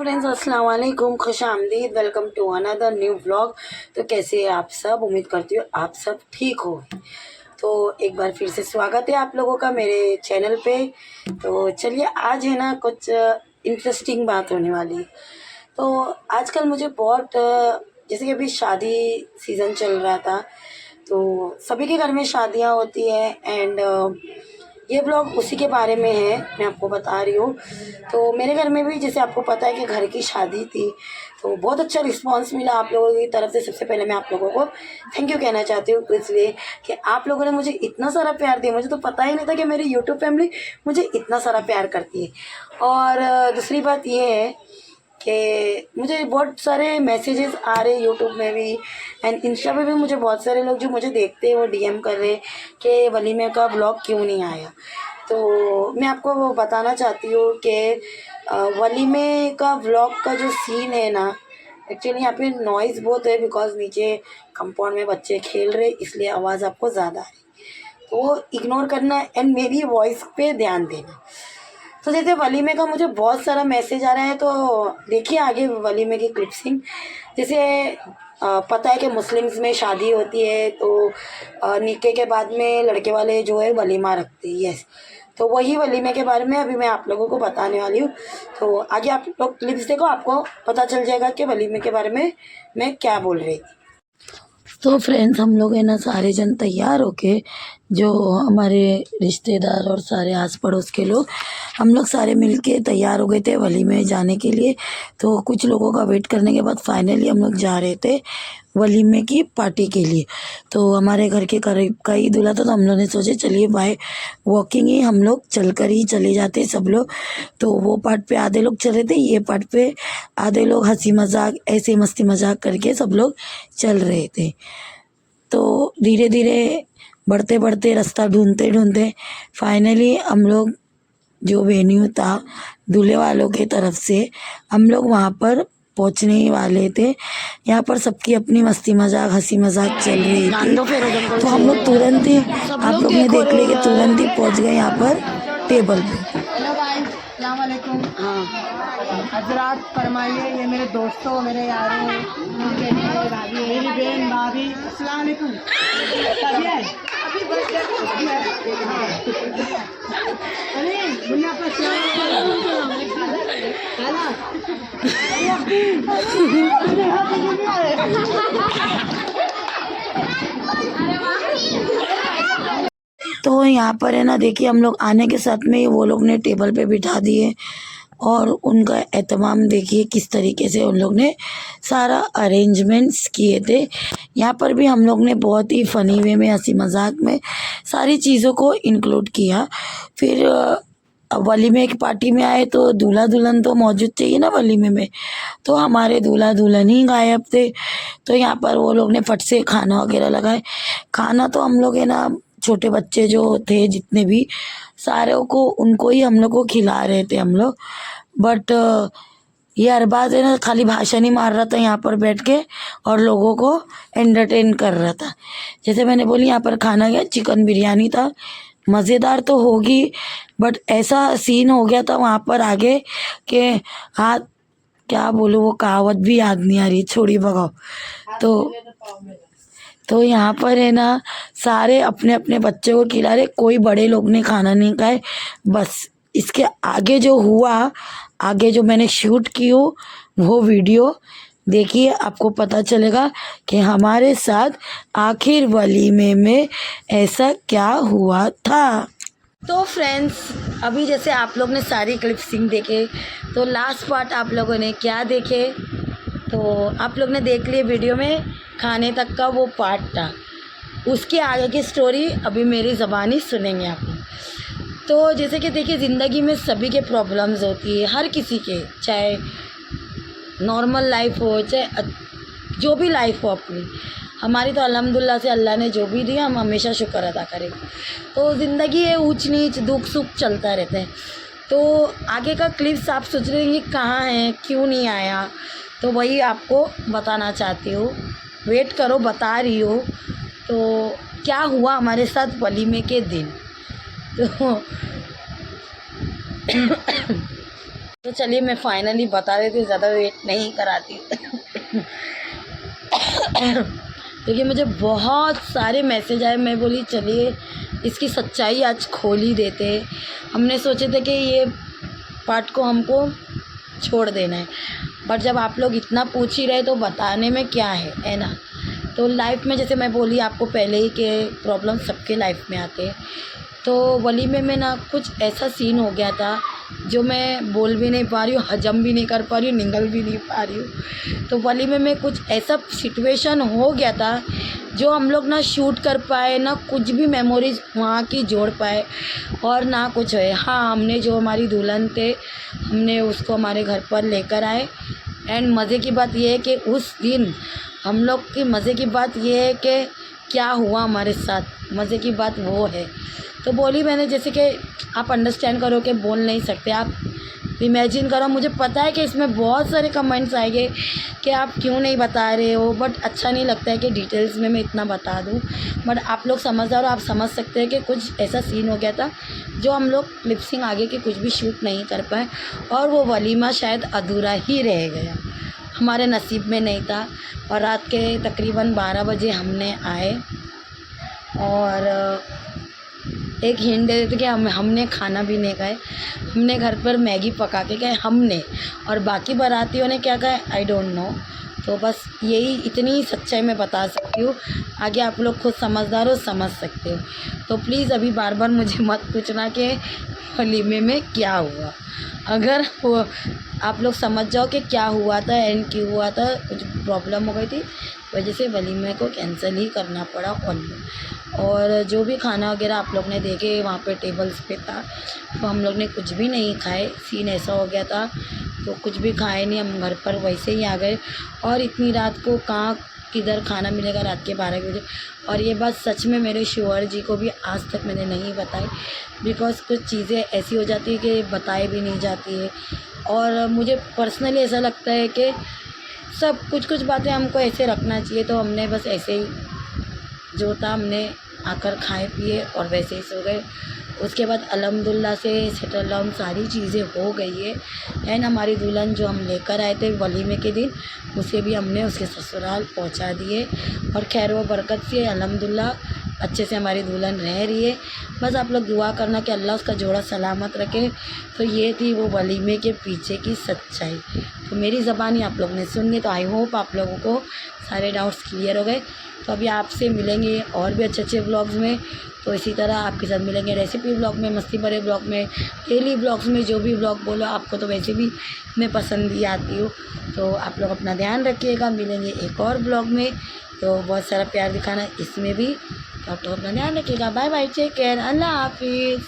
Friends, अस्सलाम वालेकुम, खुश आमदीद, welcome to another new vlog. तो कैसे हैं आप सब? उम्मीद करती हूँ आप सब ठीक हो। तो एक बार फिर से स्वागत है आप लोगों का मेरे चैनल पे। तो चलिए, आज है ना कुछ इंटरेस्टिंग बात होने वाली है। तो आजकल मुझे बहुत जैसे कि अभी शादी सीज़न चल रहा था, तो सभी के घर में शादियां होती हैं एंड ये ब्लॉग उसी के बारे में है, मैं आपको बता रही हूँ। तो मेरे घर में भी जैसे आपको पता है कि घर की शादी थी, तो बहुत अच्छा रिस्पांस मिला आप लोगों की तरफ से। सबसे पहले मैं आप लोगों को थैंक यू कहना चाहती हूँ, इसलिए कि आप लोगों ने मुझे इतना सारा प्यार दिया। मुझे तो पता ही नहीं था कि मेरी यूट्यूब फैमिली मुझे इतना सारा प्यार करती है। और दूसरी बात ये है कि मुझे बहुत सारे मैसेजेस आ रहे हैं यूट्यूब में भी एंड इंस्टा पे भी। मुझे बहुत सारे लोग जो मुझे देखते हैं वो डीएम कर रहे हैं कि वलीमे का व्लॉग क्यों नहीं आया। तो मैं आपको वो बताना चाहती हूँ कि वलीमे का व्लॉग का जो सीन है ना, एक्चुअली यहाँ पे नॉइज़ बहुत है बिकॉज नीचे कंपाउंड में बच्चे खेल रहे, इसलिए आवाज़ आपको ज़्यादा आ रही, तो वो इग्नोर करना एंड मेरी वॉइस पे ध्यान देना। तो जैसे वलीमे का मुझे बहुत सारा मैसेज आ रहा है, तो देखिए आगे वलीमे की क्लिप्सिंग। जैसे पता है कि मुस्लिम्स में शादी होती है तो निकाह के बाद में लड़के वाले जो है वलीमा रखते हैं। यस, तो वही वलीमे के बारे में अभी मैं आप लोगों को बताने वाली हूँ। तो आगे आप लोग क्लिप्स देखो, आपको पता चल जाएगा कि वलीमे के बारे में मैं क्या बोल रही थी। तो फ्रेंड्स, हम लोग है ना सारे जन तैयार होके, जो हमारे रिश्तेदार और सारे आस पड़ोस के लोग, हम लोग सारे मिलके तैयार हो गए थे वलीमे में जाने के लिए। तो कुछ लोगों का वेट करने के बाद फाइनली हम लोग जा रहे थे वलीमे की पार्टी के लिए। तो हमारे घर के करीब का ही दूल्हा था, तो हम लोग ने सोचे चलिए बाय वॉकिंग ही हम लोग चलकर ही चले जाते सब लोग। तो वो पार्ट पे आधे लोग चल रहे थे, ये पार्ट पे आधे लोग हंसी मजाक ऐसे मस्ती मजाक करके सब लोग चल रहे थे। तो धीरे धीरे बढ़ते बढ़ते रास्ता ढूंढते ढूंढते फाइनली हम लोग जो वेन्यू था दूल्हे वालों के तरफ से, हम लोग वहाँ पर पहुँचने ही वाले थे। यहाँ पर सबकी अपनी मस्ती मजाक हंसी मजाक चल रही थी, तो हम लोग तुरंत ही, आप लोग ने देख लिया कि तुरंत ही पहुँच गए यहाँ पर टेबल पे। हेलो गाइस, अस्सलाम वालेकुम। हाँ, हजरात फरमाइए, ये मेरे दोस्तों, मेरे यारों, मेरी बहन भाभी, अस्सलाम वालेकुम। अरे दुनिया का तो यहाँ पर है ना, देखिए हम लोग आने के साथ में ही वो लोग ने टेबल पे बिठा दिए और उनका एहतमाम देखिए किस तरीके से उन लोग ने सारा अरेंजमेंट्स किए थे। यहाँ पर भी हम लोग ने बहुत ही फ़नी वे में हंसी मजाक में सारी चीज़ों को इंक्लूड किया। फिर वलीमे की पार्टी में आए तो दूल्हा दुल्हन तो मौजूद चाहिए ना वलीमे में, तो हमारे दूल्हा दुल्हन ही गायब थे। तो यहाँ पर वो लोग ने फट से खाना वगैरह लगाए। खाना तो हम लोग है ना, छोटे बच्चे जो थे जितने भी, सारे को उनको ही हम लोग को खिला रहे थे हम लोग। बट ये अरबाज है ना, खाली भाषण ही मार रहा था यहाँ पर बैठ के और लोगों को एंटरटेन कर रहा था। जैसे मैंने बोली, यहाँ पर खाना गया, चिकन बिरयानी था, मज़ेदार तो होगी, बट ऐसा सीन हो गया था वहाँ पर आगे कि हाँ, क्या बोलूँ, वो कहावत भी याद नहीं आ रही, छोड़ी भगाओ। तो यहाँ पर है ना, सारे अपने अपने बच्चे को खिला रहे, कोई बड़े लोग ने खाना नहीं खाए। बस इसके आगे जो हुआ, आगे जो मैंने शूट की हो वो वीडियो देखिए, आपको पता चलेगा कि हमारे साथ आखिर वलीमे में ऐसा क्या हुआ था। तो फ्रेंड्स, अभी जैसे आप लोग ने सारी क्लिप्सिंग देखे, तो लास्ट पार्ट आप लोगों ने क्या देखे, तो आप लोग ने देख लिए वीडियो में खाने तक का वो पार्ट था। उसके आगे की स्टोरी अभी मेरी ज़बानी सुनेंगे आप लोग। तो जैसे कि देखिए, ज़िंदगी में सभी के प्रॉब्लम्स होती है, हर किसी के, चाहे नॉर्मल लाइफ हो चाहे जो भी लाइफ हो अपनी। हमारी तो अल्हम्दुलिल्लाह से अल्लाह ने जो भी दिया हम हमेशा शुक्र अदा करेंगे। तो ज़िंदगी है, ऊंच नीच दुख सुख चलता रहता है। तो आगे का क्लिप्स आप सोच रहे हैं कि कहाँ है, क्यों नहीं आया, तो वही आपको बताना चाहती हूँ। वेट करो, बता रही हो। तो क्या हुआ हमारे साथ वलीमे के दिन, तो तो चलिए मैं फाइनली बता देती हूँ, ज़्यादा वेट नहीं कराती क्योंकि मुझे बहुत सारे मैसेज आए। मैं बोली चलिए इसकी सच्चाई आज खोल ही देते। हमने सोचे थे कि ये पार्ट को हमको छोड़ देना है, बट जब आप लोग इतना पूछ ही रहे तो बताने में क्या है ना। तो लाइफ में जैसे मैं बोली आपको पहले ही कि प्रॉब्लम सबके लाइफ में आते हैं। तो वलीमे में ना कुछ ऐसा सीन हो गया था जो मैं बोल भी नहीं पा रही हूँ, हजम भी नहीं कर पा रही हूँ, निगल भी नहीं पा रही हूँ। तो वलीमे में कुछ ऐसा सिचुएशन हो गया था जो हम लोग ना शूट कर पाए, ना कुछ भी मेमोरीज वहाँ की जोड़ पाए और ना कुछ है। हाँ, हमने जो हमारी दुल्हन थे हमने उसको हमारे घर पर लेकर आए। एंड मज़े की बात यह है कि उस दिन हम लोग की मज़े की बात यह है कि क्या हुआ हमारे साथ, मज़े की बात वो है। तो बोली मैंने जैसे कि आप अंडरस्टैंड करो कि बोल नहीं सकते, आप इमेजिन करो। मुझे पता है कि इसमें बहुत सारे कमेंट्स आएंगे कि आप क्यों नहीं बता रहे हो, बट अच्छा नहीं लगता है कि डिटेल्स में मैं इतना बता दूं। बट आप लोग समझदार हो, आप समझ सकते हैं कि कुछ ऐसा सीन हो गया था जो हम लोग लिपसिंग आगे के कुछ भी शूट नहीं कर पाए और वो वलीमा शायद अधूरा ही रह गया, हमारे नसीब में नहीं था। और रात के तकरीबन 12 बजे हमने आए और एक हिंट दे देते कि हमने खाना भी नहीं खाए, हमने घर पर मैगी पका के खाए हमने, और बाकी बारातियों ने क्या खाया आई डोंट नो। तो बस यही इतनी सच्चाई मैं बता सकती हूँ, आगे आप लोग खुद समझदार हो, समझ सकते हो। तो प्लीज़ अभी बार बार मुझे मत पूछना कि वलीमे में क्या हुआ। अगर वो आप लोग समझ जाओ कि क्या हुआ था एंड क्यों हुआ था, कुछ प्रॉब्लम हो गई थी वजह से वलीमे को कैंसिल ही करना पड़ा ऑलमोस्ट। और जो भी खाना वगैरह आप लोग ने देखे वहाँ पे टेबल्स पे था, तो हम लोग ने कुछ भी नहीं खाए। सीन ऐसा हो गया था तो कुछ भी खाए नहीं, हम घर पर वैसे ही आ गए। और इतनी रात को कहाँ किधर खाना मिलेगा रात के 12 बजे। और ये बात सच में मेरे शोहर जी को भी आज तक मैंने नहीं बताई, बिकॉज़ कुछ चीज़ें ऐसी हो जाती है कि बताई भी नहीं जाती है। और मुझे पर्सनली ऐसा लगता है कि सब कुछ बातें हमको ऐसे रखना चाहिए। तो हमने बस ऐसे ही जो था हमने आकर खाए पिए और वैसे ही सो गए। उसके बाद अल्हम्दुलिल्लाह से सेटल डाउन सारी चीज़ें हो गई है। एंड हमारी दुल्हन जो हम लेकर आए थे वलीमे के दिन, उसे भी हमने उसके ससुराल पहुंचा दिए। और खैर व बरकत से अल्हम्दुलिल्लाह अच्छे से हमारी दुल्हन रह रही है। बस आप लोग दुआ करना कि अल्लाह उसका जोड़ा सलामत रखे। तो ये थी वो वलीमे के पीछे की सच्चाई। तो मेरी ज़बानी आप लोग ने सुन ली, तो आई होप आप लोगों को सारे डाउट्स क्लियर हो गए। तो अभी आपसे मिलेंगे और भी अच्छे ब्लॉग्स में। तो इसी तरह आपके साथ मिलेंगे रेसिपी ब्लॉग में, मस्ती भरे ब्लॉग में, डेली ब्लॉग्स में। जो भी ब्लॉग बोलो आपको तो वैसे भी मैं पसंद ही आती हूँ। तो आप लोग अपना ध्यान रखिएगा, मिलेंगे एक और ब्लॉग में। तो बहुत सारा प्यार दिखाना इसमें भी। तो आप लोग अपना ध्यान रखिएगा। बाय बाय, टेक केयर, अल्लाह हाफिज़।